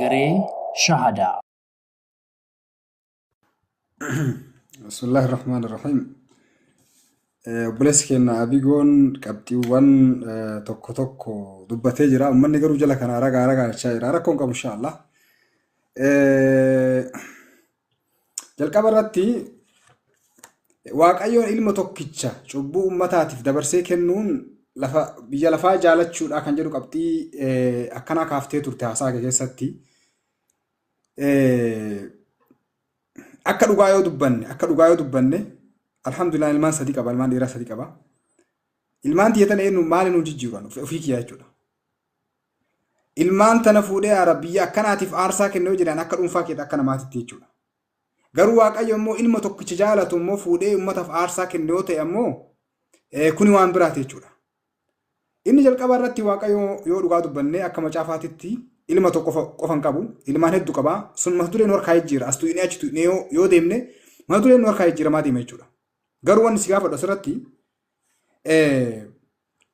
Garee shahadaa. Bismillahirrahmanirrahim. Obboleessi keenya Abigoon qabxiiwwan tokko tokko dubbatee jira. Uummanni garuu jala kana ragaa jechaa jira. Rakkoon qabu inshaallah. Jalqaba irratti Waaqayyoon ilma tokkicha cubbuu uummataatiif dabarsee kennuun biyya lafaa jaalachuudha kan jedhu qabxii akkanaa kaaftee turte haasaa keessatti. Akka dhugaa yoo dubbanne alhamdulillah ilmaan sadii qaba, ilmaan dhiiraa sadii qaba. Ilmaan tiyyatan eenyu maali nu jijjiiran ofii kiyyaa jechuudha. Ilmaan tana fuudhee biyya akkanaatiif aarsaa kennuu jedhan akka dhuunfaa keetti akka namaatitti jechuudha. Garuu Waaqayyo immoo ilma tokkicha jaalatu immoo fuudhee uummataaf aarsaa kennuu yoo ta'e ammoo kuni waan biraati jechuudha. Inni jalqaba irratti Waaqayyo yoo dhugaa dubbannee akka macaafaatitti ilma tokko qofan qabu, ilmaan hedduu qaba. Sun mata dureen harkaa jijjiira. As tu'inee achi tu'inee yoo deemne mata dureen harkaa jijjiiramaa deema jechuudha. Garuu wanni si gaafadhu asirratti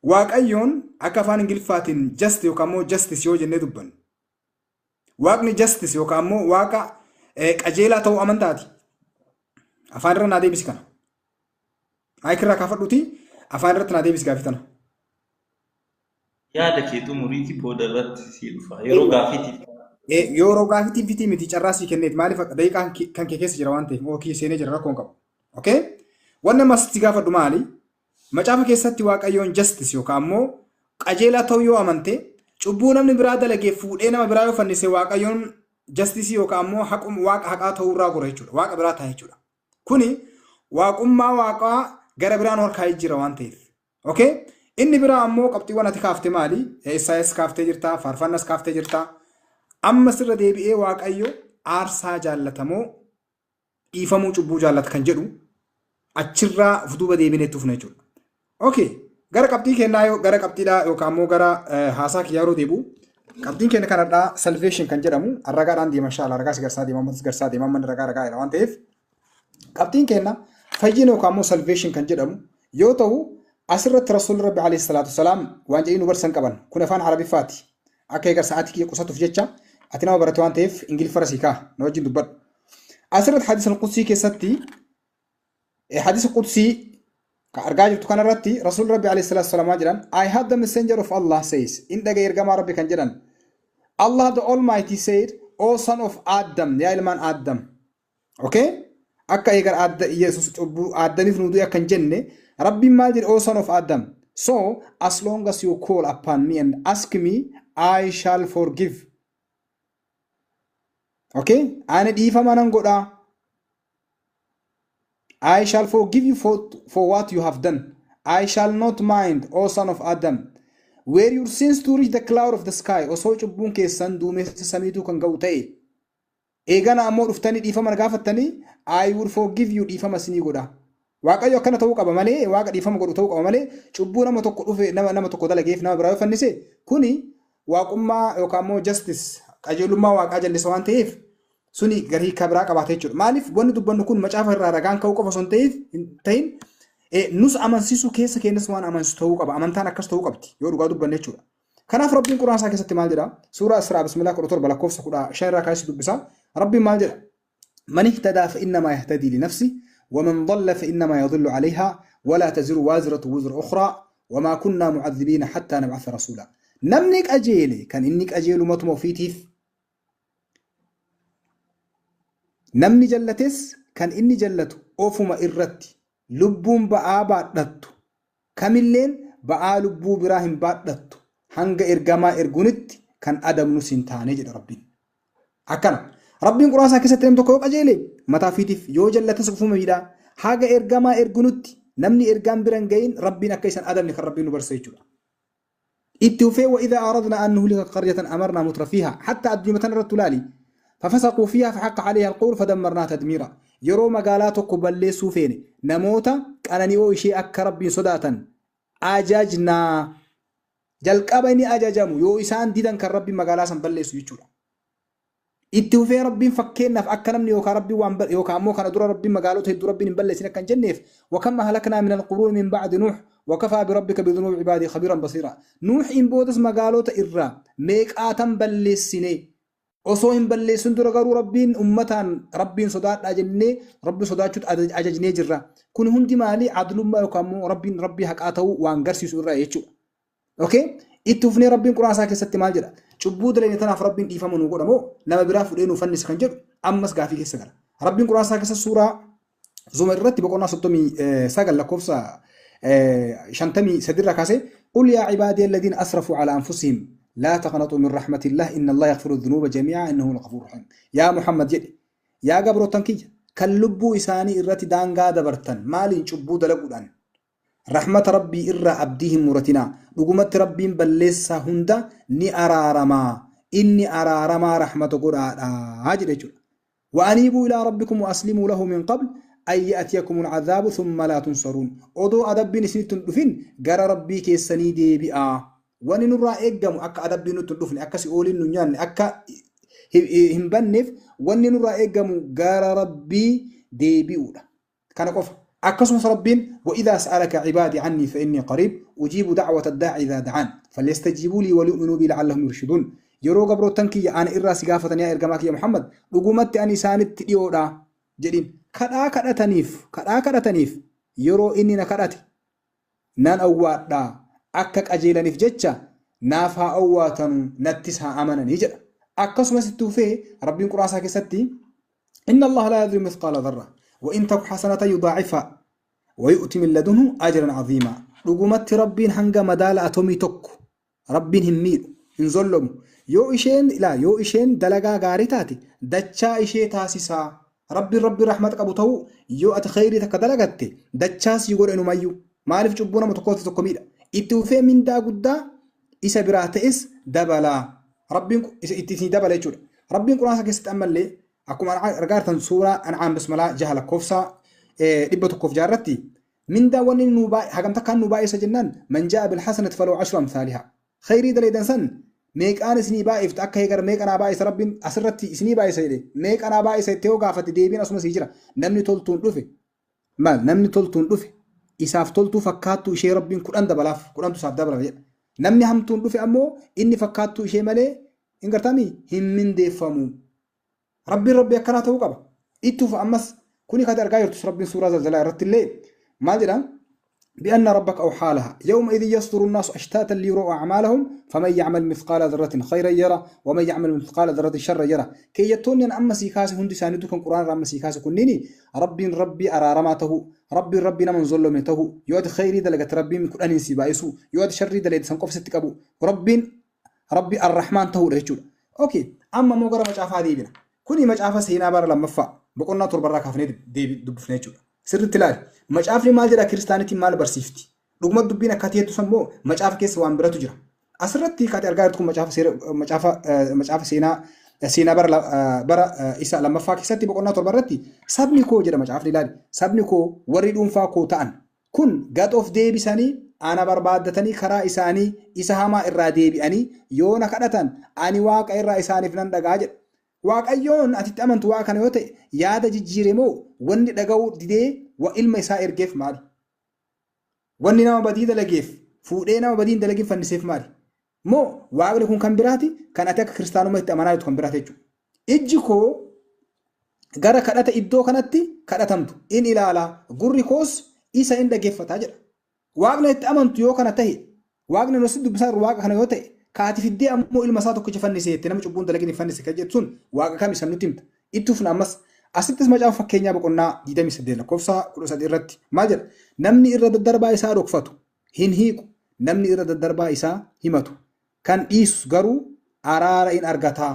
Waaqayyoon akka afaan Ingiliffaatiin just yookaan immoo justice yoo jennee dubbanne. Waaqni justice yookaan immoo Waaqa qajeelaa ta'uu amantaati. Afaan irra naa deebisi kana. Maayikirraa kaafadhuuti afaan irratti naa deebisi gaafii tana. Yaada keetu muriitii booda irratti si dhufa. Yeroo gaafiitiif. Yeroo gaafiitiif biti miti carraa sii kenneeti. Maaliif daqiiqaan kan kee keessa jira waan ta'eef ookii seenee jira rakkoon qabu. Okay? Wanni ammas si gaafadhu maali? Macaafa keessatti Waaqayyoon justice yookaan immoo qajeelaa ta'uu yoo amante cubbuu namni biraa dalagee fuudhee nama biraa yoo fannise Waaqayyoon justice yookaan immoo Waaqa haqaa ta'uu irraa gora jechuudha. Waaqa biraa ta'a jechuudha. Kuni waaqummaa Waaqaa gara biraan harkaa jira waan ta'eef. Okay? Inni biraa ammoo qabxiiwwan ati kaaftee maali? Isaayyaas kaaftee jirta, faarfannas kaaftee jirta. Ammas irra deebi'ee Waaqayyo aarsaa jaallatamoo dhiifamuu cubbuu jaallata kan jedhu achirraa fuduuba deebinee itti fufna jechuudha. Okay, gara qabxii kennaa gara qabxiidhaa yookaan ammoo gara haasaa kiyyaa yeroo deebi'u qabxiin keenya kanadhaa salvation kan jedhamu arragaadhaan deema inshaallah argaa sigarsaa deema ammas garsaa deema amman ragaa waan ta'eef qabxiin keenya fayyina yookaan ammoo salvation kan jedhamu yoo ta'u asirratti rasuulli rabbi alayhi salaatu wasalaam waan jedhii nu barsan qaban kun afaan arabiffaati akka eegar sa'aatii kiyya qusatuuf jecha ati nama barate waan ta'eef ingiliffara sii kaa na wajjin dubbadhu asirratti hadiisa qudsii keessatti hadiisa qudsii ka argaa jirtu kanarratti rasuulli rabbi alayhi salaatu wasalaam jedhan I had the messenger of Allah says in dhagee ergamaa rabbi kan jedhan Allah the Almighty said O son of Adam yaa ilmaan Adam okay akka eegar Yesus cubbuu Adamiif nu du'e akka hin jenne Rabbi maal jedhe O son of Adam. So as long as you call upon me and ask me, I shall forgive. Okay? Ani dhiifama nan godha. I shall forgive you for what you have done. I shall not mind, O son of Adam. Were your sins to reach the cloud of the sky, osoo cubbuun keessan duumessa samiituu kan ga'u ta'e. Eegana ammoo dhuftanii dhiifama gaafattanii, I will forgive you dhiifama sinii godha. Waaqayyo akkana ta'uu qaba malee waaqa dhiifama godhu ta'uu qaba malee cubbuu nama tokko dhufe nama tokko dalageef nama biraa yoo fannise kuni waaqummaa yookaan immoo justice qajeelummaa waaqaa jallisa waan ta'eef suni garii kabiraa qabaatee jechuudha. Maaliif wanni dubbannu kun macaafa irraa ragaan ka'uu qofa osoo hin ta'in nus amansiisuu keessa keenyas waan amansiisu ta'uu qaba. Amantaan akkas ta'uu qabdi yoo dhugaa dubbanne jechuudha. Kanaaf Rabbiin Quraan isaa keessatti maal jedha? Suuraa Israa bismillah 17 lakkoofsa 15 irraa kaasee dubbisa. Rabbiin maal jedha? Man ihtadaa fa innamaa yahtadii li nafsi ومن ضل فإنما يضل عليها ولا تزر وازرة وزر أخرى وما كنا معذبين حتى نبعث رسولا نمنك أجيلي كان إنك أجيل مطمو فيتيف نمني جلتس كان إني جلتو أوفما إرتي لبون بآ بادتو كاملين بآ لبو براهم بادتو هنگ إرقما إرقونت كان أدم نسنتاني جد ربين أكنا Rabbiin Quraan isaa keessatti namni tokko yoo qajeele mataa fiitiif yoo jallatas ufuma miidhaa haga ergamaa ergunutti namni ergaan biran gahin Rabbiin akka isan adamne kan Rabbiin nu barsiisa jechuudha. Itti ufee wa idha aradna an nuhlika qaryatan amarna mutrafiha hatta addumatan irratti laali fafasaquu fiha fahaqqa alayha alqawl fadammarna tadmira yeroo magaalaa tokko balleessuu feene namoota qanani'oo ishee akka Rabbiin sodaatan ajajnaa jalqaba inni ajajamu yoo isaan didan kan Rabbiin magaalaa san balleessu jechuudha. Itti ufee Rabbiin fakkeenyaaf akka namni yookaan Rabbiin waan yookaan ammoo kana dura Rabbiin magaalota hedduu Rabbiin hin balleessin akka hin jenneef wakam ahlaknaa min alquruun min ba'di nuux wakafaa birabbika bidunuubi cibaadii khabiiran basiira nuux in boodas magaalota irraa meeqaatan balleessine osoo hin balleessin dura garuu rabbiin ummataan rabbiin sodaadhaa jennee rabbi sodaachuutti ajajnee jirra. Kun hundi maali adlummaa yookaan immoo rabbii haqaa ta'uu waan garsiisu irraa jechuudha. Okay? Itti ufnee rabbiin quraana isaa keessatti maal jedha? Cubbuu dalagne tanaaf rabbiin dhiifama nuu godha moo nama biraa fudhee nuu fannisa kan jedhu ammas gaafii keessa gala. Rabbiin quraana isaa keessa suuraa Zumar irratti boqonnaa 39 lakkoofsa 53 irraa kaasee qul yaa cibaadii alladhiina asrafuu calaa anfusihim لا تقنطوا من رحمة الله إن الله يغفر الذنوب جميعا إنه الغفور الرحيم يا محمد جدي يا قبر تنكي كلبو إساني إرتي دانغا دبرتن مالي شبو دلقودان رحمة ربي إرى أبديهم مرتنا لقمت ربي بلسا هندا ني أرارما إني أرارما رحمة قرآن هاجر يجول وأنيبوا إلى ربكم وأسلموا له من قبل أن يأتيكم العذاب ثم لا تنصرون أدو أدب نسنتن دفن قال ربي كيساني دي بآ wani nurraa eeggamu akka adabbii nutti dhufne akka si'ooliin nu nyaanne akka hin banneef wanni nurraa eeggamu gara rabbii deebi'uudha. Kana qofa. Akkasumas rabbiin وإذا سألك عبادي عني فإني قريب أجيب دعوة الداعي إذا دعان فليستجيبوا لي وليؤمنوا بي لعلهم يرشدون. yeroo gabrootan kiyya ana irraa si gaafatan yaa ergamaa kiyya Muhammad dhugumatti ani isaanitti dhiyoodha jedhin kadhataniif yeroo inni na kadhate nan awwaadha akka qajeelaniif jecha naaf haa awwaatanu nattis haa amananii jedha. Akkasumas itti ufee rabbiin quraana keessatti inna Allah laa yadlimu mithqaala dharra wa in taku hasanatan yudaacifa wa yu'ti min ladunhu ajran caziima. Dhugumatti rabbiin hanga madaala atomii tokko rabbiin hin miidhu hin zollomu yoo isheen dalagaa gaarii taate dachaa ishee taasisaa. Rabbiin rahmat qabu ta'uu yoo ati khayrii takka dalagatte dachaa sii godha inumayyuu maaliif cubbuu nama tokko miidha. Itti ufee mindaa guddaa isa biraa ta'es dabalaa. Rabbiin itti dabala jechuudha. Rabbiin quraana keessatti ammallee akkuma argaa jirtan suuraa An'aam bismillah 6 lakkoofsa 106 irratti mindaa wanni nu hagam takkaan nu baay'isa jennaan man jaa'a bil hasanati falahu 10 amsaalihaa. Khayrii dalaydan san meeqaan isinii baay'iftu akka heegar meeqanaa baay'isa rabbiin asirratti isinii baay'isa jedhe meeqanaa baay'isa itti yoo gaafate deebiin asumas jira. Namni toltuun dhufe isaaf toltuu fakkaattuu ishee rabbiin 10 dabalaaf 10tu isaaf dabala jedha. Namni hamtuun dhufe ammoo inni fakkaattuu ishee malee hin gartami hin mindeeffamu. Rabbi akkanaa ta'uu qaba. Ittuuf ammas kuni kan argaa jirtu rabbiin suuraa zalzalaa irratti illee maal jedha بأن ربك أوحى لها يومئذ يصدر الناس أشتاتا ليروا أعمالهم فمن يعمل مثقال ذرة خيرا يرى ومن يعمل مثقال ذرة شرا يرى كي يتوني أما سيكاس هندي ساندوكم قرآن رام سيكاس كنيني ربي أرارماته ربي نمن ظلمته يود خيري دلقت ربي من كل أنسي بايسو يود شري دلقت سنقف ستكبو ربي الرحمن تهو رجل أوكي أما مو قرأ مجافة دي بنا كوني مجافة سينا بار لما فا بقولنا تربرا كافني دي دبفنيجو سر التلال مجافني مال جرا كريستانيتي مال برسيفتي لقمت دبينا كاتيه تسمو مجاف كيس وان برا تجرا أسرتي كاتي أرجعتكم مجاف سينا برا إسا لما فا كيستي بقولنا تربرتي سبني كو جرا مجافني لال سبني كو وريدون فا كو تان كن God of day بساني أنا بربادتني كرا إساني إسهاما إرادي بأني يونا كدتن أني واق إرا إساني فنان دقاجر waaqayyoon atitti amantu waa kana yoo ta'e yaada jijjiiremoo wanni dhaga'uu didee wa ilma isaa ergeef maali? Wanni nama badii dalageef fuudhee nama badii dalageef fanniseef maali? Moo waaqni kun kan biraati kan ati akka kiristaanummaa itti amanaa jirtu kan biraati jechuudha. Ijji koo gara kadhata iddoo kanatti kadhatamtu in ilaalaa gurri koos isa in dhageeffataa jedha. Waaqni itti amantu yoo kana ta'e waaqni nuti dubbisaa waaqa kana yoo ta'e kaati fiddee ammoo ilma isaa tokkicha fanniseetti nama cubbuun dalagin fannise kan jettu sun waaqa kam isa nutti himta. Ittufna ammas asittis macaafa fakkeenyaa boqonnaa 28 lakkoofsa 13 irratti maal jedha namni irra daddarbaa isaa dhokfatu hin hiiku namni irra daddarbaa isaa himatu kan dhiisu garuu araara in argataa.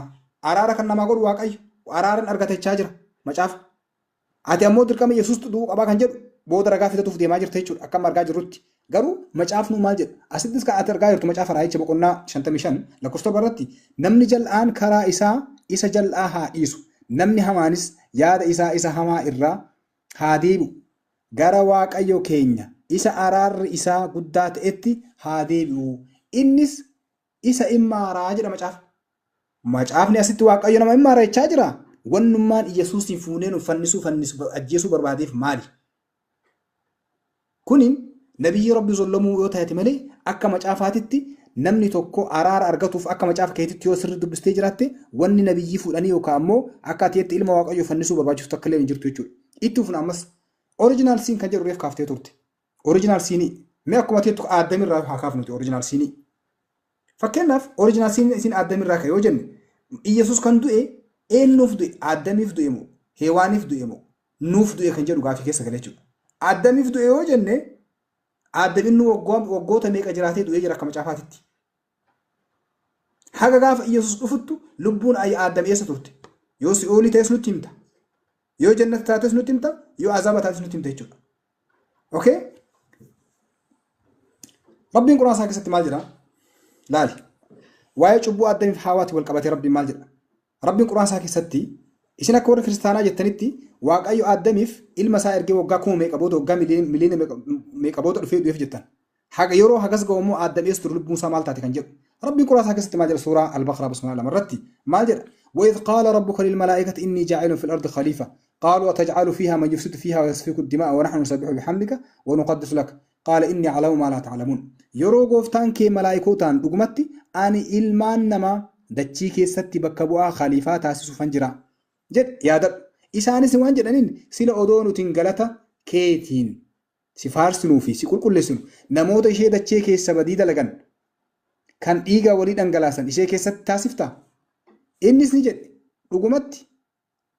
Araara kan namaa godhu waaqayyo araara in argatachaa jira macaafa. Ati ammoo dirqama Yesuus du'uu qabaa kan jedhu booda ragaa fidatuuf deemaa jirta jechuudha akkam argaa jirrutti. Garuu macaafnu maal jedha asittis kan ati argaa jirtu macaafa raayicha boqonnaa 55 lakkoofsa irratti namni jal'aan karaa isaa isa jal'aa haa dhiisu namni hamaanis yaada isaa isa hamaa irraa haa deebi'u gara waaqayyo keenya isa araarri isaa guddaa ta'etti haa deebi'u innis isa immaaraa jedha macaafa. Macaafni asitti waaqayyo nama immaaraa jechaa jira. Wannummaan Yesuusiin fuunee nu fannisuu ajjeesuu barbaadeef maali? Kunin nabiyyi rabbi zollamuu yoo taate malee akka macaafaatitti namni tokko araara argatuuf akka macaafa keetitti yoo sirri dubbistee jiraatte wanni nabiyyii fuudhanii yookaan ammoo akka atiitti ilma waaqayyoo fannisuu barbaachisu takka illee hin jirtu jechuudha. Itti ufuna ammas oriijinaal siin kan jedhu reef kaaftee turte. Oriijinaal siinii mee akkuma atiitti aaddamirraa haa kaafnuti oriijinaal siinii. Fakkeenyaaf oriijinaal siin aaddamirraa kan yoo jenne Iyyasuus kan du'e eenyuuf du'e aaddamiif du'e moo heewaaniif du'e moo nuuf du'e kan jedhu gaafii keessa galee jechuudha. Aaddamiif du'e yoo jenne aaddaminni waggoota meeqa jiraatee du'ee jira akka macaafaatitti. Haga gaafa Iyyasuus dhufuttu lubbuun aaddam eessa turte? Yoo si'oolii ta'es nutti himta. Yoo jannata taates nutti himta. Yoo azaaba taates nutti himta jechuudha. Okay? Rabbiin quraan isaa keessatti maal jedha? Laali. Waa'ee cubbuu addamiif haawaati wal qabatee rabbiin maal jedha? Rabbiin quraan isaa keessatti isin akka warra kiristaanaa jettanitti waaqayyo addamiif ilma isaa ergee waggaa kuma meeqa booda waggaa miliyoona meeqa booda dhufee du'eef jettan. Haga yeroo hagas ga'u immoo addam eessa ture lubbuun isaa maal taate kan jedhu. Rabbiin quraan isaa keessatti maal jedha suuraa al-Baqaraa bismillah lamarratti maal jedha? وإذ قال ربك للملائكة إني جاعل في الأرض خليفة قالوا أتجعل فيها من يفسد فيها ويسفك الدماء ونحن نسبح بحمدك ونقدس لك قال إني أعلم ما لا تعلمون يرو غوفتان كي ملائكوتان دغمتي أني إلمان نما دچي كيستي بكبوا خليفة تاسس فنجرا جد يادب إساني سوان جدنين سيلا أودونو تنغلتا كيتين سفارسنو في سيقول كل سنو نموت إشي دچي كيس بديدة لغن كان إيغا وليد أنغلاسن إشي كيست تاسفتا إنس نجد رقمت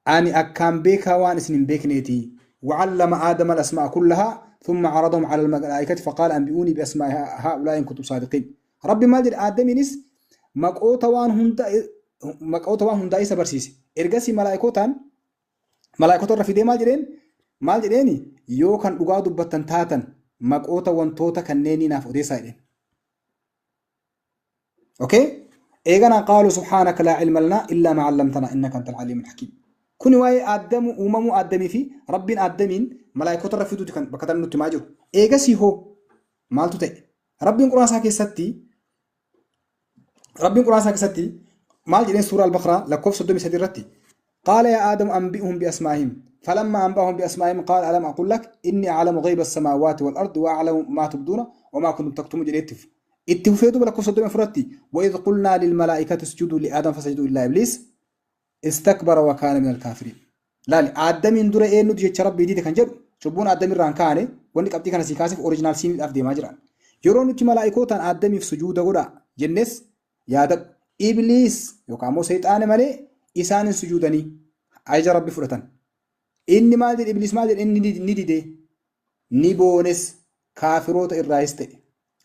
أني أكام بيكا وانس بيكنيتي وعلم آدم الأسماء كلها ثم عرضهم على الملائكة فقال أنبئوني بأسماء هؤلاء إن كنتم صادقين ربي ما جد آدم نس مقوتا وان هندا إيسا برسيسي إرقسي ملائكوتان رفيدي مال جديني يو كان أقاد بطن تاتن مقوتا وان توتا كنيني نافو دي سايدين أوكي إيغانا قالوا سبحانك لا علم لنا إلا ما علمتنا إنك أنت العليم الحكيم كوني واي آدم آدمي في رب آدمين ملائكة رفيدو كان بكتر نوتي ماجر إيغا سي هو مالتو تي رب قرآن ساكي ستي مال جدين سورة البقرة لكوف صدومي سديرتي قال يا آدم أنبئهم بأسمائهم فلما أنبأهم بأسمائهم قال ألم أقول لك إني أعلم غيب السماوات والأرض وأعلم ما تبدون وما كنتم تكتمون جريتف اتفقوا بلا كوسو فرتي واذ قلنا للملائكه اسجدوا لادم فسجدوا الا ابليس استكبر وكان من الكافرين لا ادم اندر انو دي ربي دي كان جد شبون ادم ران كانه وني قبتي كان سيكاسف اوريجينال سين افدي ماجران يرون تي ملائكوتان ادم في سجود غدا جنس ياد ابليس يوكامو شيطان مالي اسان سجودني ايج ربي فرتن اني مال دي ابليس مال دي ني دي نيبونس كافروت الرايست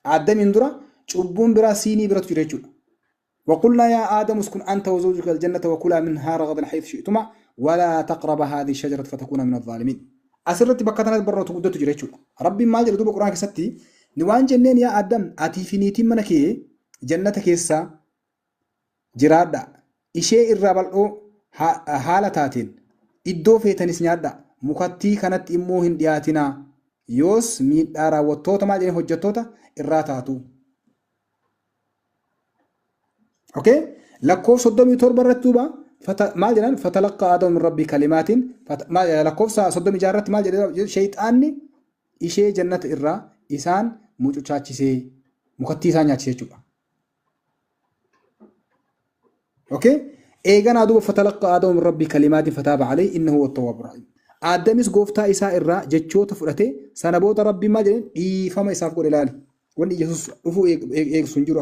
ادم اندر شبون برا سيني برا تجريجو وقلنا يا آدم اسكن أنت وزوجك الجنة وكلا منها رغدا حيث شئتما ولا تقرب هذه الشجرة فتكون من الظالمين أسرت بكتنا برا تقود تجريجو ربي ما جرى دوب القرآن كستي نوان جنين يا آدم أتي في نيتي منكي جنة كيسا جرادا إشي الرابل أو حالتاتين إدو في تنسنيادا مكتي كانت إموهن دياتنا يوس ميد دارا وطوتا ما جرى حجتوتا الراتاتو اوكي لكوف صدومي تور برتوبا ما جنان فتلقى آدم من ربي كلمات ما لكوف صدومي جارت ما جنان شيطاني إشي جنة إرّا إسان موجو چاچيسي مكتي إسان ñaachise jechuudha اوكي ايغان ادو فتلقى آدم من ربي كلمات فتاب عليه انه هو التواب الرحيم آدمس غوفتا إسا إرّا جچوتا فدته سنبوت ربي ما جنان إيفما إساف قول إلالي واني يسوس رفو إيغ سنجرو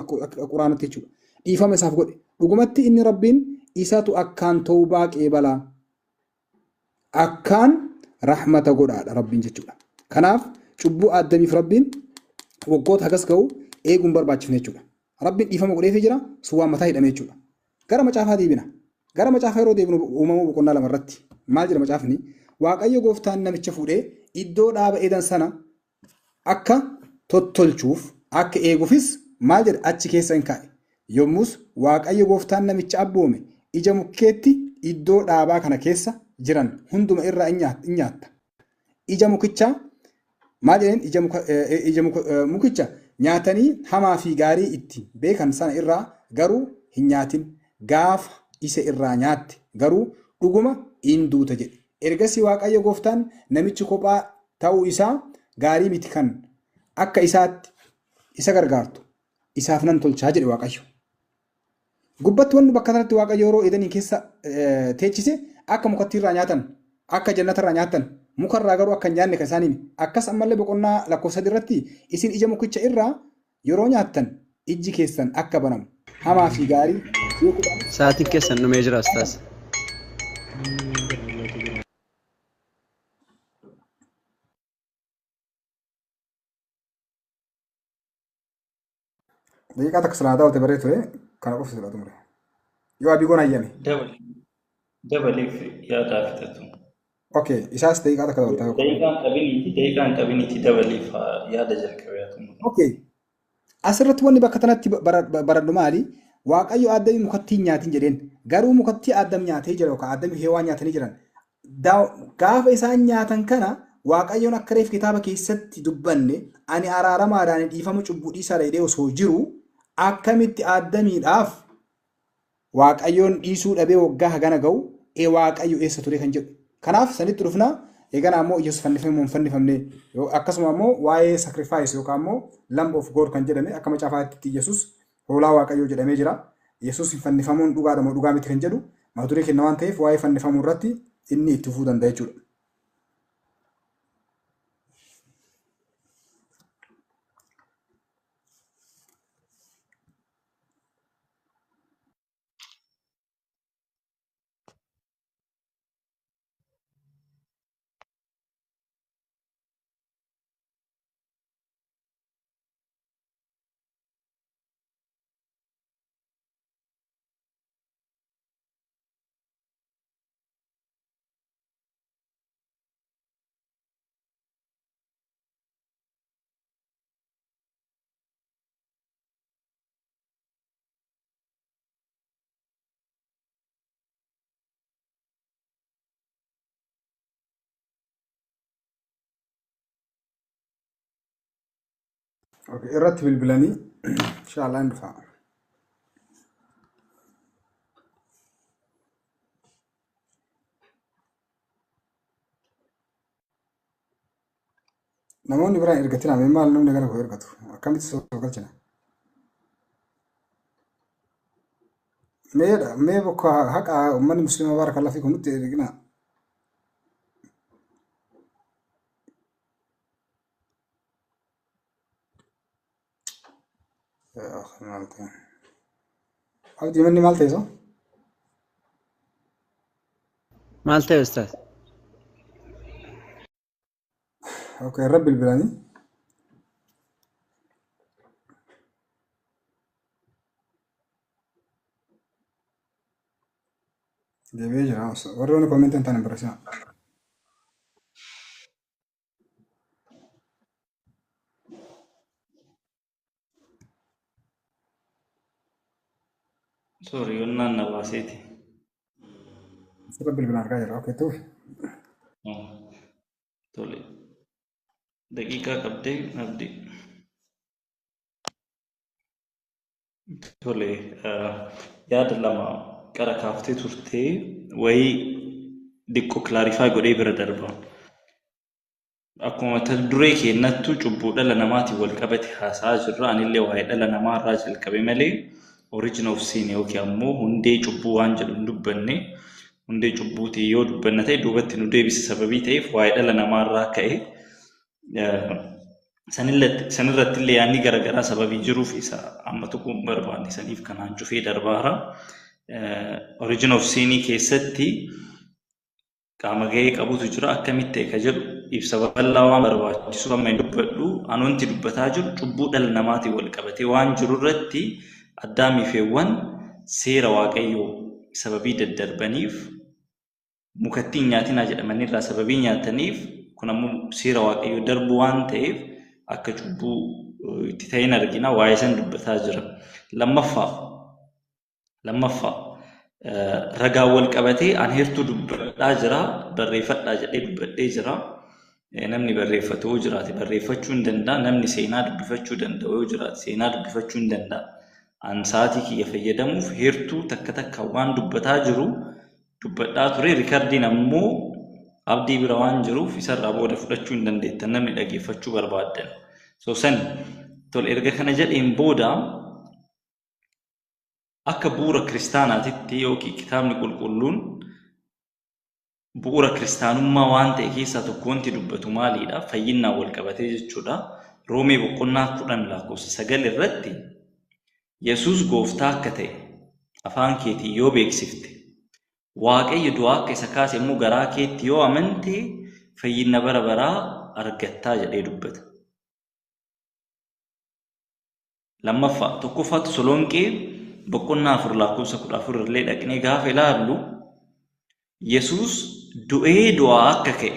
قرآن تيچو إيفما إساف قول dhugumatti inni rabbiin isatu akkaan tawbaa qeebala akkaan rahmata godhaadha rabbiin jechuudha kanaaf cubbuu addamiif rabbiin waggoota hagas ga'u eeguun barbaachifne jechuudha rabbiin dhiifama godheefii jira suwaan mataa hidhame jechuudha gara macaafaa deebina gara macaafaa yeroo deebinu uumamuu boqonnaa lama irratti maal jedha macaafni waaqayyo gooftaan namicha fuudhee iddoo dhaaba eedan sana akka tottolchuuf akka eeguufis maal jedha achi keessa hin kaa'e yommus waaqayyo gooftaan namicha abboome ija mukkeetti iddoo dhaabaa kana keessa jiran hunduma irraa in nyaatta ija mukichaa maal jedheen ija mukicha nyaatanii hamaa fi gaarii itti beekan sana irraa garuu hin nyaatin gaafa isa irraa nyaatte garuu dhuguma in duuta jedhe ergasii waaqayyo gooftaan namichi kophaa ta'uu isaa gaarii miti kan akka isaatti isa gargaartu isaaf nan tolchaa jedhe Waaqayyo. Gubbatti wanni bakka kanatti Waaqayyo yeroo Edanii keessa teechise akka mukattii irraa nyaatan, akka jannata irraa nyaatan, muka irraa garuu akka hin nyaanne kan isaaniin akkas ammallee boqonnaa lakkoofsa irratti isin ija mukicha irraa yeroo nyaattan ijji keessan akka banamu hamaa fi gaarii beekuudhaan. Sa'aatiin keessan dhumee jira Ustaas. Daqiiqaa takka salaataa walitti barree ture kana qofa silaa tumure. Yoo abii goon hayyame. Dabaleef yaadaa fitatu. Okay, isaas daqiiqaa takka dabaltaa. Daqiiqaan qabiniiti dabaleef yaada jalqabee tumure. Okay. Asirratti wanni bakka kanatti baradhu maali? Waaqayyo Addamii mukattii hin nyaatin jedheen. Garuu mukattii Addam nyaatee jira yookaan Addamii Heewaan nyaatanii jiran. Gaafa isaan nyaatan kana Waaqayyoon akka reef kitaaba keessatti dubbanne ani araaramaadhaan dhiifama cubbuu dhiisaa jedhee osoo jiru akkamitti Addamiidhaaf Waaqayyoon dhiisuu dhabee waggaa hagana ga'u Waaqayyo eessa ture kan jedhu. Kanaaf sanitti dhufna eegana ammoo Yesuus fannifamee moo hin fannifamne akkasuma ammoo waa'ee sacrifice yookaan ammoo lamb of God kan jedhame akka macaafaatti Yesuus hoolaa Waaqayyoo jedhamee jira. Yesuus hin fannifamuun dhugaadha moo dhugaa miti kan jedhu mata duree kenna waan ta'eef waa'ee fannifamuu irratti inni itti fufuu danda'a jechuudha. Okay, irratti bilbilanii inshallah hin dhufa. Namoonni biraan ergatina maal namni gara koo ergatu akkamitti soo galchina? Mee bokka haqa uummanni musliimaa baarakallahu fiikum nutti ergina. Abdii manni maal ta'e soo? Maal ta'e Ustaas? Okay, irra bilbilanii. Deebi'ee jira. Warri wani koomentii hin taane barreessina. Sorry, yonnaan na baaseeti. Irra bilbilaan argaa jira. Okay, tuuf. Tole. Daqiiqaa qabdee abdii. Tole. Yaada lama qara kaaftee turtee wayii diqqoo kilaarifaa godhee bira darba. Akkuma mata duree keenyattu cubbuu dhala namaatiin wal qabate haasa'aa jirra. Anillee waa'ee dhala namaa irraa jalqabe malee origin of sin yookiin ammoo hundee cubbuu waan jedhu hin dubbanne. Hundee cubbuutii yoo dubbanna ta'e duubatti nu deebisa sababii ta'eef waa'ee dhala namaa irraa ka'e sanirratti illee yaadni garaagaraa sababii jiruuf isa amma tuquun barbaanne saniif kanaan cufee darbaara. Origin of sin keessatti qaama gahee qabutu jira akkamitti ta'e ka jedhu ibsa bal'aa waan barbaachisu amma hin dubbadhu anuunti dubbataa jiru cubbuu dhala namaatiin wal qabatee waan jiru irratti Addaamii fi Heewwan seera Waaqayyoo sababii daddarbaniif mukattiin nyaatinaa jedhamanirraa sababii nyaataniif kun ammoo seera Waaqayyoo darbu waan ta'eef akka cubbuu itti ta'in argina waa'ee san dubbataa jira. Lammaffaa ragaa wal qabatee an heertuu dubbadhaa jira barreeffadhaa jedhee dubbadhee jira. Namni barreeffatu jiraate barreeffachuu hin danda'a. Namni seenaa dubbifachuu danda'u yoo jiraate seenaa dubbifachuu hin danda'a. An sa'aatii kiyya fayyadamuuf heertuu takka waan dubbataa jiru dubbadhaa ture. Rikardiin ammoo abdii bira waan jiruuf isarraa booda fudhachuu hin dandeettan namni dhageeffachuu barbaaddan. So san tol erga kana jedheen booda akka bu'uura kiristaanaatitti yookiin kitaabni qulqulluun bu'uura kiristaanummaa waan ta'e keessaa tokko wanti dubbatu maalidha? Fayyinaan wal qabatee jechuudha. Roomee boqonnaa 10:9 irratti Yesuus gooftaa akka ta'e afaan keetiin yoo beeksifte, Waaqayyo du'aa akka isa kaase immoo garaa keetti yoo amante fayyina bara baraa argattaa jedhee dubbata. Lammaffaa tokkoffaa Tasalonqee boqonnaa 4:14 illee dhaqnee gaafa ilaallu Yesuus du'ee du'aa akka ka'e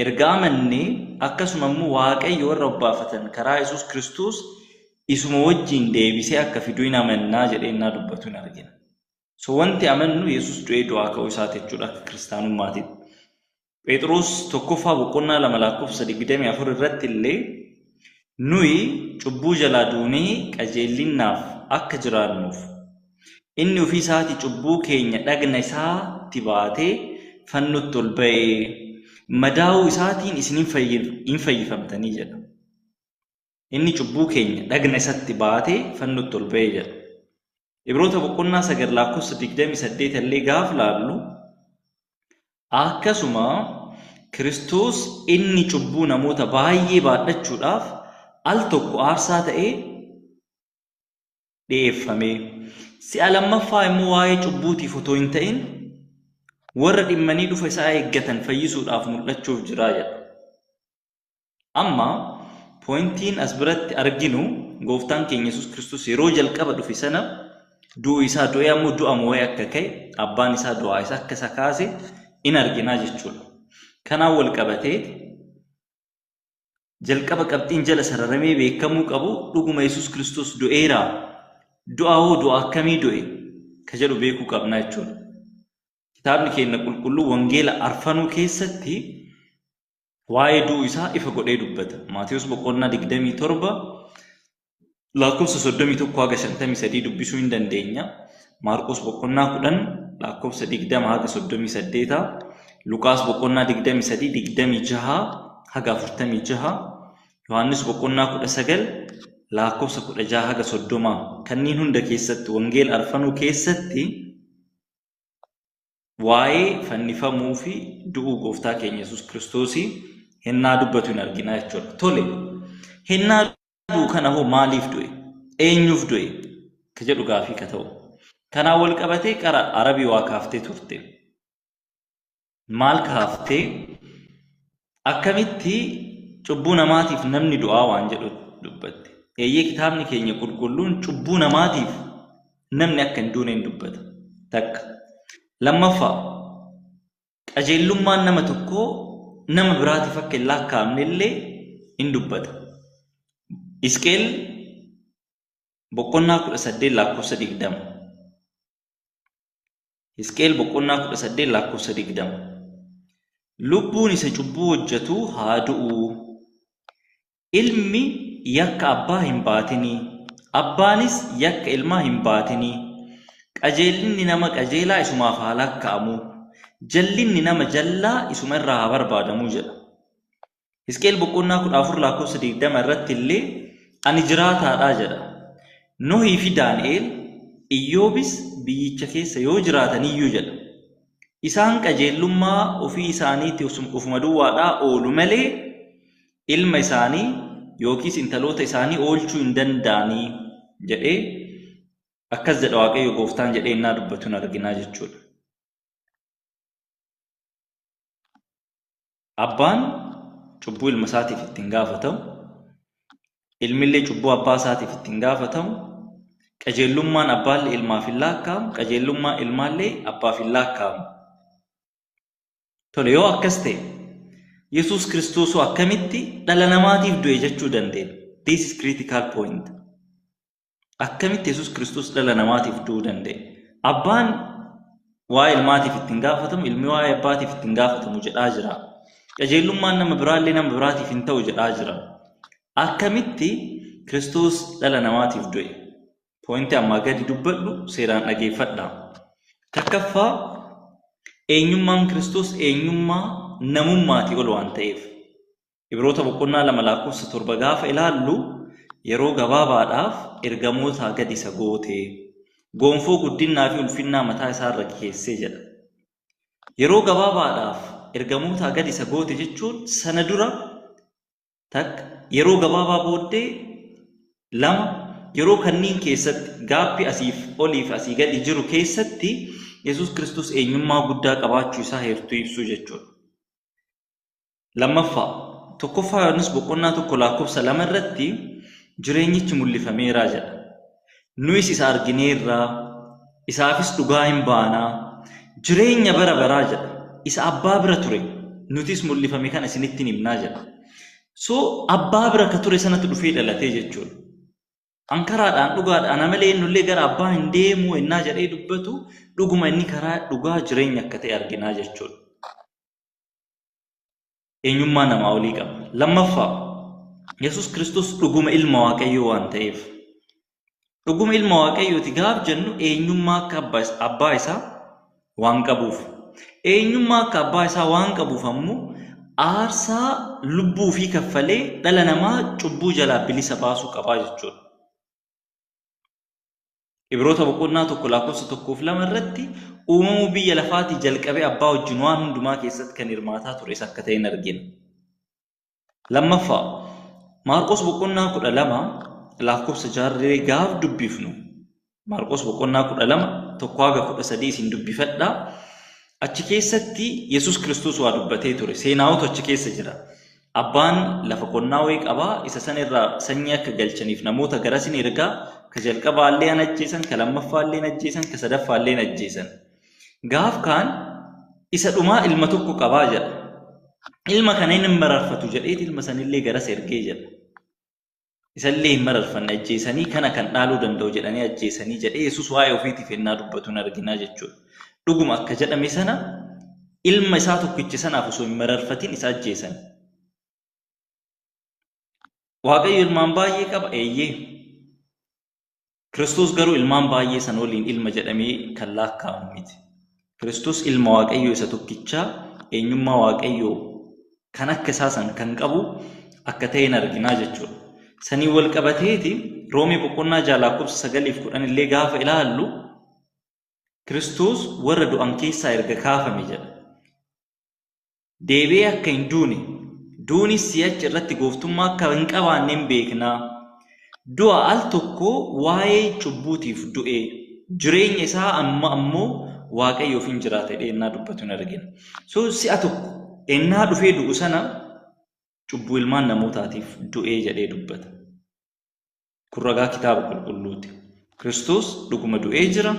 erga amannee akkasuma immoo Waaqayyo warra obbaafatan karaa Yesuus Kiristoos isuma wajjin deebisee akka fidu hin amannaa jedhee innaa dubbatu hin argina. So wanti amannu Yesuus du'ee du'aa ka'uu isaati jechuudha akka kiristaanummaatitti. Phexros tokkoffaa boqonnaa 2:24 irratti illee nuyi cubbuu jalaa duunee qajeellinnaaf akka jiraannuuf inni ofii isaatii cubbuu keenya dhagna isaatti baatee fannotti ol ba'ee madaa'uu isaatiin isin hin fayyifamtanii jedha. Inni cubbuu keenya dhagna isaatti baatee fannotti ol ba'ee jedha. Ibroota boqonnaa 9:28 illee gaafa laallu akkasuma Kiristoos inni cubbuu namoota baay'ee baadhachuudhaaf al tokko aarsaa ta'ee dhiyeeffame. Si'a lammaffaa immoo waa'ee cubbuutiif otoo hin ta'in warra dhimmanii dhufa isaa eeggatan fayyisuudhaaf mul'achuuf jira jedha. Amma pointiin as biratti arginu gooftaan keenya Yesuus Kiristoos yeroo jalqaba dhufe sana du'u isaa du'ee ammoo du'a moo'ee akka ka'e abbaan isaa du'aa isaa akka isa kaase in arginaa jechuudha. Kanaan wal qabatee jalqaba qabxiin jala sararamee beekamuu qabu dhuguma Yesuus Kiristoos du'eeraa. Du'a hoo du'a akkamii du'e ka jedhu beekuu qabna jechuudha. Kitaabni keenya qulqulluu wangeela arfanuu keessatti waa'ee du'uu isaa ifa godhee dubbata. Maatiyus boqonnaa 27 lakkoofsa 31-53 dubbisuu hin dandeenya. Maarqos boqonnaa 10 lakkoofsa 20-38, Luqaas boqonnaa 23-26-46, Yohaannis boqonnaa 19 lakkoofsa 16-30 kanneen hunda keessatti wangeela arfanuu keessatti waa'ee fannifamuu fi du'uu gooftaa keenya Yesuus Kiristoosii hennaa dubbatu hin argina jechuudha. Tole, hennaa du'u kana hoo maaliif du'e? Eenyuuf du'e? Ka jedhu gaafii ka ta'u. Kanaan wal qabatee qara Arabii waa kaaftee turte. Maal kaaftee? Akkamitti cubbuu namaatiif namni du'aa waan jedhu dubbatte. Eeyyee kitaabni keenya qulqulluun cubbuu namaatiif namni akka hin duune hin dubbata. Takka. Lammaffaa qajeellummaan nama tokkoo nama biraatiif akka hin lakkaa'amne illee hin dubbata. Hisqeel boqonnaa 18 lakkoofsa 20. Hisqeel boqonnaa 18 lakkoofsa 20. Lubbuun isa cubbuu hojjetu haa du'u. Ilmi yakka abbaa hin baatinii. Abbaanis yakka ilmaa hin baatinii. Qajeellinni nama qajeelaa isumaaf haa lakkaa'amu. Jallinni nama jallaa isuma irraa haa barbaadamu jedha. Hisqeel boqonnaa 14 lakkoofsa 20 irratti illee ani jiraataadhaa jedha. Nohii fi Daani'eel Iyyoobis biyyicha keessa yoo jiraataniyyuu jedha. Isaan qajeellummaa ofii isaaniitti ufuma duwwaadhaa oolu malee ilma isaanii yookiis intaloota isaanii oolchuu hin danda'anii jedhee akkas jedha Waaqayyo gooftaan jedhee innaa dubbatu arginaa jechuudha. Abbaan cubbuu ilma isaatiif ittiin gaafatamu, ilmillee cubbuu abbaa isaatiif ittiin gaafatamu, qajeellummaan abbaallee ilmaaf hin lakkaa'amu, qajeellummaan ilmaallee abbaaf hin lakkaa'amu. Tole yoo akkas ta'e Yesuus Kiristoos akkamitti dhala namaatiif du'e jechuu dandeenya? This is critical point. Akkamitti Yesuus Kiristoos dhala namaatiif du'uu danda'e? Abbaan waa'ee ilmaatiif ittiin gaafatamu, ilmi waa'ee abbaatiif ittiin gaafatamu jedhaa jira. Qajeellummaan nama biraallee nama biraatiif hin ta'u jedhaa jira. Akkamitti Kiristoos dhala namaatiif du'e? Pointi ammaa gadi dubbadhu seeraan dhageeffadha. Takkaffaa eenyummaan Kiristoos eenyummaa namummaatii ol waan ta'eef. Ibroota boqonnaa 2 lakkoofsa 7 gaafa ilaallu yeroo gabaabaadhaaf ergamootaa gad isa goote. gonfoo guddinaa fi ulfinnaa mataa isaarra keessee jedha. Yeroo gabaabaadhaaf ergamoota gad isa goote jechuun sana dura takka yeroo gabaabaa booddee lama yeroo kanniin keessatti gaappii asiif oliif asii gadi jiru keessatti Yesuus Kiristoos eenyummaa guddaa qabaachuu isaa heertuu ibsuu jechuudha. Lammaffaa tokkoffaa Yohaannis boqonnaa 1:2 irratti jireenyichi mul'ifameeraa jedha. Nuyis isa argineerraa isaafis dhugaa hin baanaa jireenya bara baraa jedha. Isa abbaa bira ture nutis mul'ifame kana isinitti himnaa jedha. So abbaa bira ka ture sanatti dhufee dhalatee jechuudha. Ankaraadhaan dhugaadhaan amalee innullee gara abbaa hin deemuu ennaa jedhee dubbatu dhuguma inni karaa dhugaa jireenya akka ta'e arginaa jechuudha. Eenyummaa namaa olii qaba. Lammaffaa Yesuus Kiristoos dhuguma ilma Waaqayyoo waan ta'eef. Dhuguma ilma Waaqayyooti gaaf jennu eenyummaa akka abbaa isaa waan qabuuf. Eenyummaa akka abbaa isaa waan qabuuf ammoo aarsaa lubbuu fi kaffalee dhala namaa cubbuu jalaa bilisa baasuu qabaa jechuudha. Ibroota boqonnaa 1:1-2 irratti uumamuu biyya lafaatii jalqabee abbaa wajjin waan hundumaa keessatti kan hirmaataa tures akka ta'e argina. Lammaffaa Maarqos boqonnaa 12:6 gaaf dubbifnu Maarqos boqonnaa 12:1-13 isin dubbifadhaa. Achi keessatti Yesuus Kiristoos waa dubbatee ture. Seenaawwatu achi keessa jira. Abbaan lafa qonnaa wayii qabaa isa san irraa sanyii akka galchaniif namoota garasin ergaa ka jalqabaallee an ajjeesan ka lammaffaallee ajjeesan ka sadaffaallee ajjeesan. Gaaf kaan isa dhumaa ilma tokko qabaa jedha. Ilma kana hin mararfatu jedheet ilma sanillee garas ergee jedha. Isallee hin mararfanne ajjeesanii kana kan dhaaluu danda'u jedhanii ajjeesanii jedhee Yesuus waa'ee ofiitiif ennaa dubbatuun arginaa jechuudha. Dhuguma akka jedhame sana ilma isaa tokkicha sanaaf osoo hin mararfatin isa ajjeesan. Waaqayyo ilmaan baay'ee qaba eeyyee. Kiristoos garuu ilmaan baay'ee san waliin ilma jedhamee kan lakkaa'amu miti. Kiristoos ilma Waaqayyoo isa tokkichaa eenyummaa Waaqayyoo kan akka isaa san kan qabu akka ta'een arginaa jechuudha. Sanii wal qabateeti Roomee boqonnaa 6:9-10 illee gaafa ilaallu Kiristoos warra du'an keessaa erga kaafame jedha. Deebi'ee akka hin duune duunis si'achi irratti gooftummaa akka hin qabaanne hin beeknaa. Du'a al tokko waa'ee cubbuutiif du'e jireenya isaa amma ammoo Waaqayyoof hin jiraata jedhee ennaa dubbatu hin argina. So si'a tokko ennaa dhufee du'u sana cubbuu ilmaan namootaatiif du'ee jedhee dubbata. Kun ragaa kitaaba qulqulluuti. Kiristoos dhuguma du'ee jira.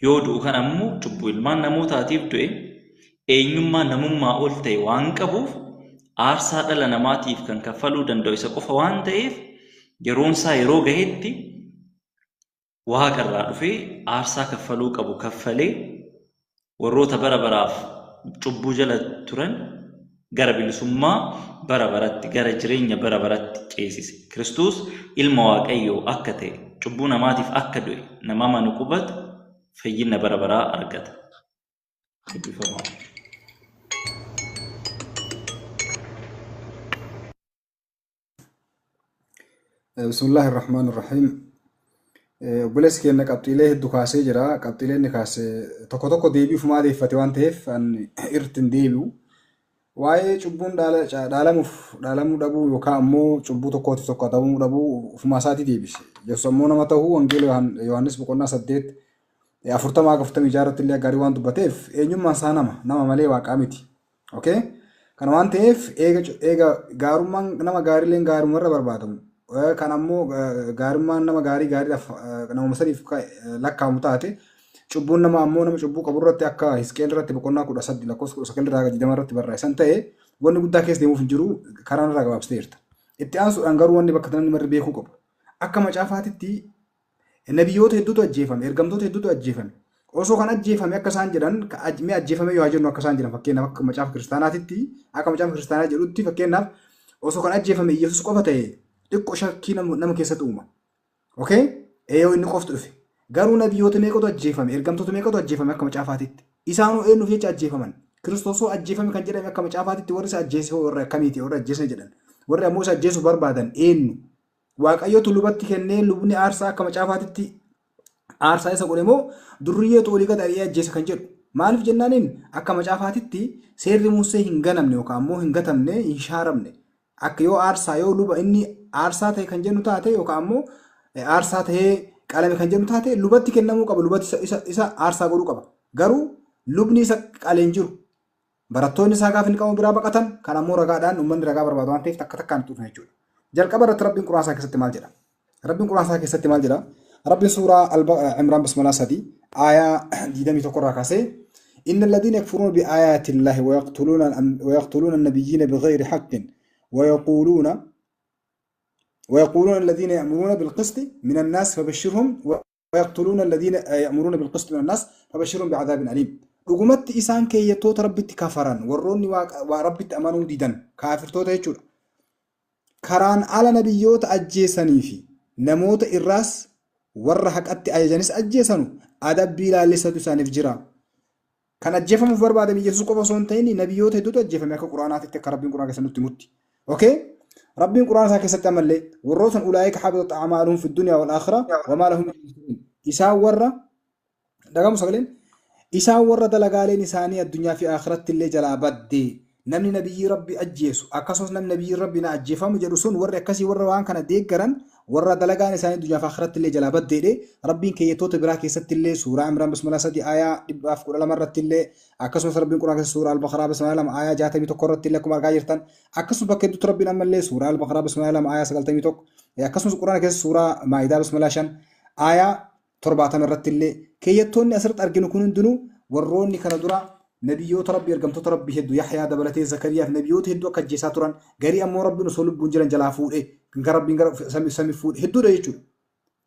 Yoo du'u kan ammoo cubbuu ilmaan namootaatiif du'e eenyummaa namummaa ol ta'e waan qabuuf aarsaa dhala namaatiif kan kaffaluu danda'u isa qofa waan ta'eef yeroon isaa yeroo gahetti waaqarraa dhufee aarsaa kaffaluu qabu kaffalee warroota bara baraaf cubbuu jala turan gara bilisummaa bara baratti gara jireenya bara baratti ceesise. Kiristoos ilma Waaqayyoo akka ta'e cubbuu namaatiif akka du'e nama amanu qubatu fayyina bara baraa argata. Bismillahirrahmanirrahim. Bules keenya qabxiilee hedduu kaasee jira. Qabxiilee inni kaase tokko tokko deebiif maadeeffate waan ta'eef irratti hin deebi'u. Waa'ee cubbuun dhaalamuu dhabuu yookaan ammoo cubbuu tokkootiif tokko ta'uu dhabuu ofumaa isaatii deebise. Yesuus ammoo nama ta'uu wangeela Yohaannis boqonnaa 8:40-46 illee gaarii waan dubbateef eenyummaan isaa nama malee waaqaa miti. Okay? Kana waan ta'eef eega gaarummaan nama gaariileen gaarummaarra barbaadamu. Kan ammoo gaarummaan nama gaariidhaaf nama sadiif lakkaa'amu taate cubbuun nama ammoo nama cubbuu qabu irratti akka Hisqeel irratti boqonnaa 18:19 irratti barreessan ta'e wanni guddaa keessa deemuuf hin jiru karaan irraa gabaabsiteerta. Itti aansuudhaan garuu wanni bakka tanatti marri beekuu qabu. Akka macaafaatitti nabiyyoota hedduutu ajjeefame, ergamtoota hedduutu ajjeefame. Osoo kan ajjeefame akka isaan jedhan mee ajjeefame yoo jennu akka isaan jedhan fakkeenyaaf akka macaafa kiristaanaatitti akka macaafa kiristaanaa jedhutti fakkeenyaaf osoo kan ajjeefame Yesuus qofa ta'e xiqqoo shakkii nama keessatti uuma. Okay? Yoo inni qoftu dhufe. Garuu nabiyyoota meeqatu ajjeefame, ergamtoota meeqatu ajjeefame akka macaafaatitti. Isaanuu eenyuuf jecha ajjeefaman. Kiristoosoo ajjeefame kan jedhame akka macaafaatitti warri isa ajjeesee warra akkamiiti warra ajjeesee jedhan. Warri ammoo isa ajjeesuu barbaadan eenyu? Waaqayyotu lubatti kennee lubni aarsaa akka macaafaatitti aarsaa isa godhe moo durriyyeetu olii gad ari'ee ajjeesa kan jedhu. Maaliif jennaaniin akka macaafaatitti seerri Musee hin ganamne yookaan immoo hin gatamne hin shaaramne. Akka yoo aarsaa yoo luba inni aarsaa ta'e kan jennu taate yookaan immoo aarsaa ta'ee qalame kan jennu taate lubatti kennamuu qaba. Lubatti isa aarsaa godhuu qaba. Garuu lubni isa qaleen jiru. Barattoonni isaa gaafa inni qabu biraa baqatan kan ammoo ragaadhaan uummanni ragaa barbaadu waan ta'eef takka takkaan tuufna jechuudha. Jalqaba irratti Rabbiin Qur'aan isaa keessatti maal jedha? Rabbiin Qur'aan isaa keessatti maal jedha? Rabbiin suuraa Imraan Bismillah 3 aayaa 21 irraa kaasee إن الذين يكفرون بآيات الله ويقتلون النبيين بغير حق ويقولون الذين يأمرون بالقسط من الناس فبشرهم ويقتلون الذين يأمرون بالقسط من الناس فبشرهم بعذاب أليم. رغمت إسان كي يتوت ربي كفران وروني وربي أمانو ديدن كافر توت يجور كران على نبيوت أجيساني في نموت الراس ورحك أتي أجانس أجيسانو أدب بلا لسة سانف جرا كان أجيفهم في برباد من يسوع قبض صنتين نبيوت هدوت أجيفهم يا كقرآنات التكربين قرآن كسنو تموت أوكي ربي القرآن ساكت ستعمل لي والرسل أولئك حبطت أعمالهم في الدنيا والآخرة وما لهم من ناصرين إساء ورّا دعم سقلين إساء ورّا دلقالين إساني الدنيا في آخرة اللي جلا بدي نمني نبي ربي أجيسو أكسوس نم نبي ربي نأجيفهم جلسون ورّا كسي ورّا وان كان ديكرن ورّا دلقان إساني الدنيا في آخرة اللي جلا بدي لي ربي كي يتوت براكي ست اللي سورة عمران بسم الله سدي آية أفكر على مرة اللي أكسوس ربي القرآن سورة البقرة بسم الله آية جات بتقرت لكم أرجعيرتن أكسوس بكيد ربي نعمل لي سورة البقرة بسم الله آية سقلت ميتوك أكسوس القرآن كيس سورة مائدة بسم الله شان آية تربعة مرة اللي كي يتوني أسرت أرجن كونن دنو وروني كان درا نبيوت ربي يرجم ربي هدو يحيى دبلتي زكريا نبيوت هدو كجيساتوران غيري أمو ربي نسولب بنجرن جلافود غرب بنجر سامي فود هدو ده يجو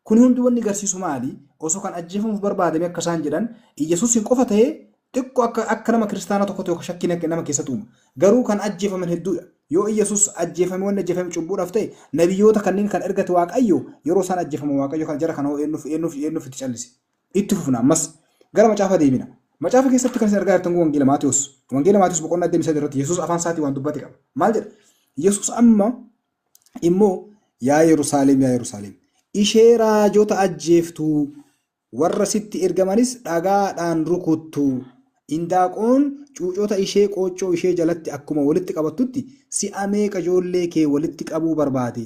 كونهم دواني غرسي سومالي أوسو كان أجيفهم في برباد ميك كسان جدًا يسوع سينقفته تكو أكنما كريستانا تكوتو كشكينا كنما كيساتوم غرو كان أجيف من هدو يو يسوع أجيف من وين أجيف من شبور أفتي نبيوت كانين كان إرجع واق أيو يروسان أجيف من واق أيو كان جرا كانوا إنه في تشالسي إتفقنا مس غرا ما شافه ديبنا ما شافه كيسات كان سرقة تنقو وانجيل ماتيوس بقولنا دم سيدرت يسوع أفان ساتي وان دبتي كم مالجر يسوع أما إمو يا يروسالم ishee raajota ajjeeftu warra sitti ergamanis dhagaadhaan rukuttu indaaqoon cuucota ishee qooccoo ishee jalatti akkuma walitti qabattutti si'a meeqa ijoollee kee walitti qabuu barbaade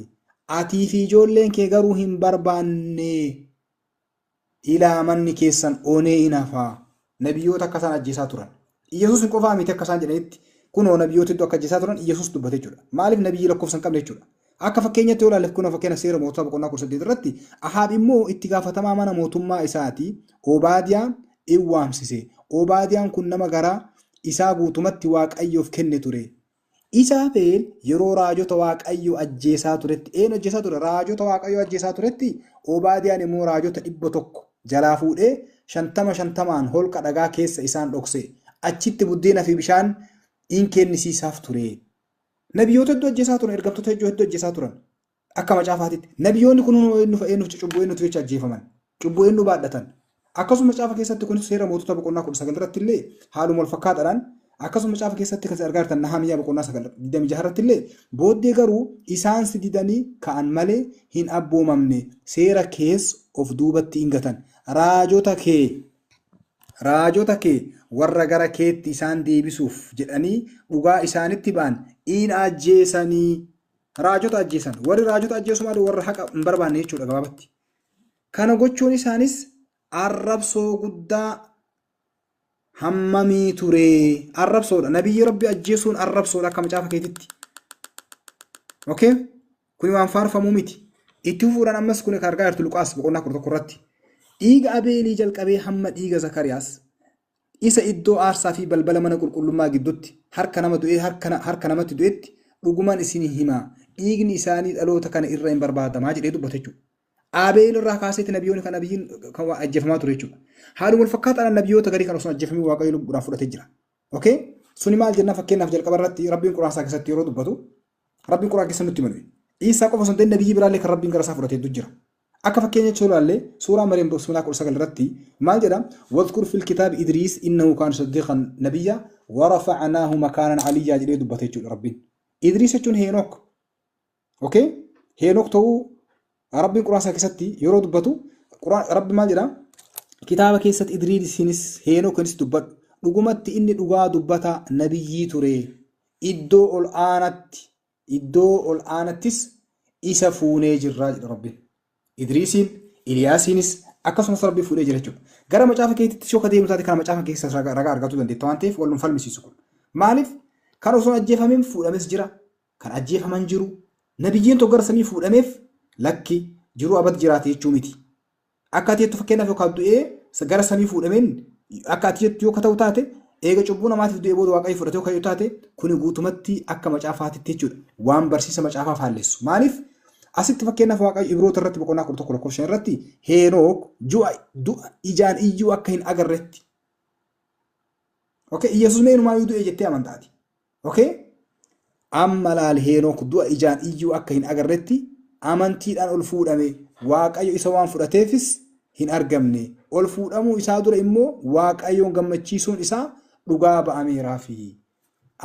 atii fi ijoolleen kee garuu hin barbaanne ilaa manni keessan onee inafaa nabiyyoota akkasaan ajjeesaa turan Iyyasuus hin qofaa miti akkasaan jedhanitti kunoo nabiyyoota iddoo akka ajjeesaa turan Iyyasuus dubbate jechuudha maaliif nabiyyi lakkoofsan qabne jechuudha akka fakkeenyatti yoo ilaalle kun fakkeenya seera mootummaa boqonnaa 18 irratti Ahaab immoo itti gaafatamaa mana mootummaa isaati Obaadiyaan iwaamsise. Obaadiyaan kun nama garaa isaa guutumatti Waaqayyoof kenne ture. Isaabeel yeroo raajota Waaqayyoo ajjeesaa turetti ajjeesaa ture raajota Waaqayyoo ajjeesaa turetti Obaadiyaan immoo raajota 100 jalaa fuudhee 50 holqa dhagaa keessa isaan dhokse. Achitti buddeena fi bishaan in kennisiisaaf ture. Nabiyyoota hedduu ajjeesaa turan ergamtoota hedduu ajjeesaa turan akka macaafaatitti nabiyyoonni kun eenyuuf cubbuu eenyutu jecha ajjeefaman cubbuu eenyu baadhatan akkasuma macaafa keessatti kunis seera mootota boqonnaa 19 irratti illee haaluma wal fakkaataadhaan akkasuma macaafa keessatti kan argaatan Nahamiyaa boqonnaa 26 irratti illee booddee garuu isaan si didanii ka'an malee hin abboomamne seera kees of duubatti ingatan raajota kee warra gara keetti isaan deebisuuf jedhanii dhugaa isaanitti ba'an in ajjeesanii raajota ajjeesan warri raajota ajjeesu malee warra haqa hin barbaanne jechuudha gabaabatti. Kana gochuun isaanis arrabsoo guddaa hammamii ture arrabsoodha nabiyyi rabbi ajjeesuun arrabsoodha akka macaafa keetitti. Okay? Kuni waan faarfamuu miti. Itti fuudhan ammas kun kan argaa jirtu Luqaas boqonnaa 11 irratti. Dhiiga Abeelii jalqabee hamma dhiiga Zakariyaas isa iddoo aarsaa fi balbala mana qulqullummaa gidduutti harka namatti du'etti dhugumaan isin himaa dhiigni isaanii dhaloota kana irra hin barbaadamaa jedhee dubbata jechuudha. Abeel irraa kaaseetti nabiyyoonni kan ajjeefamaa ture jechuudha. Haaluma wal fakkaataan nabiyyoota garii kan osoo ajjeefamii Waaqayyo lubbuudhaan fudhatee jira. Okay? Suni maal jennaan fakkeenyaaf jalqaba irratti Rabbiin Quraan isaa keessatti yeroo dubbatu Rabbiin Quraan keessatti nutti himame. Isaa qofa osoo hin ta'in nabiyyi biraallee kan Rabbiin gara isaa fudhatee jira. Akka fakkeenyaatti yoo ilaalle suuraa Maryam Bismillah 19 irratti maal jedha wadhkur fil kitaab Idriis innahu kaana siddiqan nabiyya wa rafa'naahu makaanan aliyyaa jedhee dubbate jechuudha Rabbiin. Idriis jechuun Heenok. Okay? Heenok ta'uu Rabbiin Quraan isaa keessatti yeroo dubbatu Rabbi maal jedha kitaaba keessatti Idriisinis Heenookinis dubbadhu dhugumatti inni dhugaa dubbata nabiyyii ture iddoo ol aanattis isa fuunee jirraa jedha Rabbiin. Idriisiin Iliyaasiinis akkasumas Rabbi fuudhee jira jechuudha. Gara macaafa keetitti yoo deemnu taate kana macaafa keessaa ragaa argachuu dandeetta waan ta'eef wal falmisiisu kun. Maaliif kan osoo ajjeefameen fuudhames jira kan ajjeefaman jiru nabiyyiin tokko gara samii fuudhameef lakki jiru abad jiraate jechuu miti. Akka ati jettu fakkeenyaaf yookaan du'ee gara samii fuudhameen akka ati jettu yoo ta'u taate eega cubbuu namaatiif du'ee booda waaqayyo fudhatee yoo taate kuni guutumatti akka macaafaatitti jechuudha. Waan barsiisa macaafaa faalleessu. Maaliif asitti fakkeenyaaf waaqayyo Ibroota irratti boqonnaa 11 irratti Heenook du'a ijaan iyyuu akka hin agarretti. Okay, Yesuus meenumaa yoo du'e jettee amantaati. Okay? Amma laal Heenook du'a ijaan iyyuu akka hin agarretti amantiidhaan ol fuudhame waaqayyo isa waan fudhateefis hin argamne ol fuudhamuu isaa dura immoo waaqayyoon gammachiisuun isaa dhugaa ba'ameeraafi.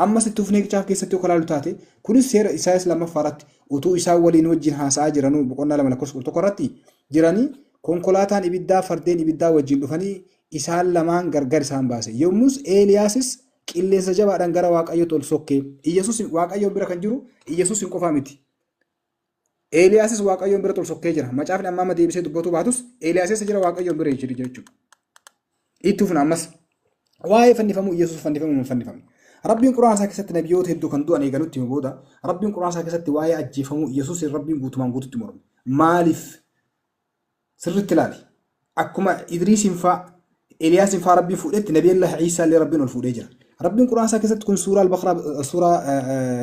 Ammas itti fufnee kitaaba keessatti yoo kalaalu taate kunis seera Isaayaas 2 irratti utuu isaan waliin wajjin haasa'aa jiranuu boqonnaa 2 irratti jiranii konkolaataan ibiddaa fardeen ibiddaa wajjin dhufanii isaan lamaan gargar isaan baase. Yommus Eeliyaasis qilleensa jabaadhaan gara waaqayyootti ol sokkee. Iyesuus waaqayyoon bira kan jiru Iyesuus hin qofaa miti. Eeliyaasis waaqayyoon bira ol sokkee jira. Macaafni amma deebisee dubbatu baatus Eeliyaasis jira waaqayyoon bira jira jechuudha. Itti fufna ammas waa'ee fannifamuu Iyesuus fannifamuu hin fannifamne. Rabbiin Qur'aan isaa keessatti nabiyyoota hedduu kan du'an eegalutti himu booda Rabbiin Qur'aan isaa keessatti waa'ee ajjeefamuu Iyesuus Rabbiin guutumaan guututti morme. Maaliif? Sirriitti ilaali. Akkuma Idriisiin fa'aa Eeliyaasin fa'aa Rabbiin fuudhetti Nabiyyillaah Iisaa illee Rabbiin ol fuudhee jira. Rabbiin Qur'aan isaa keessatti kun suuraa Al-Baqaraa suuraa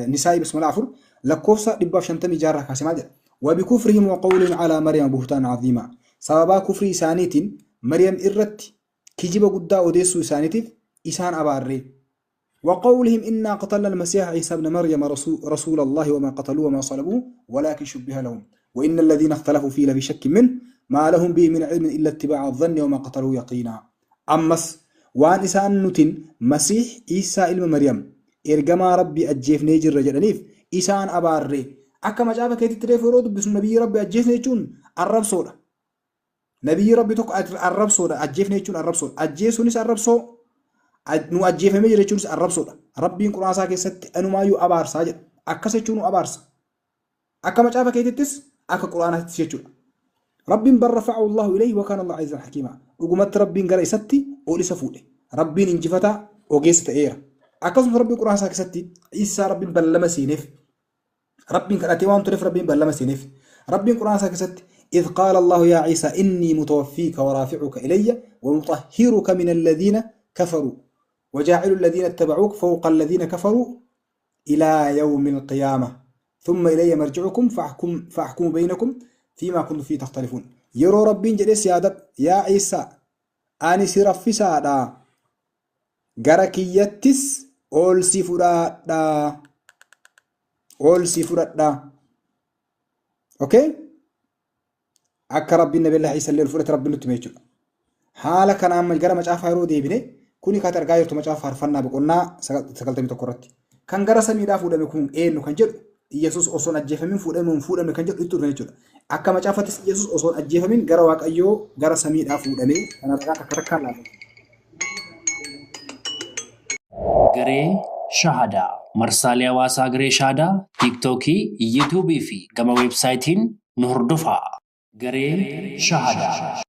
Nisaa bismillah 4 lakkoofsa 156 kaasee maal jedha? وبكفرهم وقولهم على مريم بهتان عظيما سببا كفر إسانيت مريم إرت كجب قدا أوديسو إسانيتف إسان أباري وقولهم إنا قتلنا المسيح عيسى ابن مريم رسول الله وما قتلوه وما صلبوه ولكن شبه لهم وإن الذين اختلفوا فيه لفي شك منه ما لهم به من علم إلا اتباع الظن وما قتلوه يقينا أمس وان إسان نتن مسيح عيسى ابن مريم إرجما ربي أجيف نيجر رجلنيف إسان أباري أكما جابك يتتري فرود بس نبي ربي أجيف نيجون الرب صورة نبي ربي توك الرب صورة أجيف نيجون الرب صورة أجيف سونيس الرب صورة نو أجيف ميجر يجونس الرب صورة ربي قرآن ساكي ست أنو ما يو أبار ساجد أكسا يجونو أبارس أكما جابك يتتس أكا قرآن يتسيجون ربي برفعه الله إليه وكان الله عزيزا حكيما وقمت ربي قرأي ستي أولي سفوله ربي انجفتا وقيست إيرا أكسم ربي قرآن ساكي ستي إيسا ربي بلما سينف ربي كراتي وان ترف ربي بلما سينف ربي قرآن ساكست إذ قال الله يا عيسى إني متوفيك ورافعك إلي ومطهرك من الذين كفروا وجاعل الذين اتبعوك فوق الذين كفروا إلى يوم القيامة ثم إلي مرجعكم فأحكم بينكم فيما كنتم فيه تختلفون يرو ربي جلس يا عيسى أني سرفي سادا غركيتس أول سفرادا أول سفرادا أوكي أكا ربي النبي الله عيسى اللي الفرت ربي نتميجو حالا كان أما الجرى مجافة يرو دي بني كوني كاتر غاير تو مجافة عرفنا بقولنا سقلت ميتو كورتي كان جرى سمي دا فودا بكون إيه كان جل يسوس أصلا أجيف من فودا من كان جل إتو نيجو أكا مجافة يسوس أصلا أجيف من جرى واك أيو جرى سمي دا فودا مي أنا رجعت كركان لا جري شهادة مرساليا واسا جري شهادة تيك توكي يوتيوبي في كما ويب سايتين نهردفها جري شهادة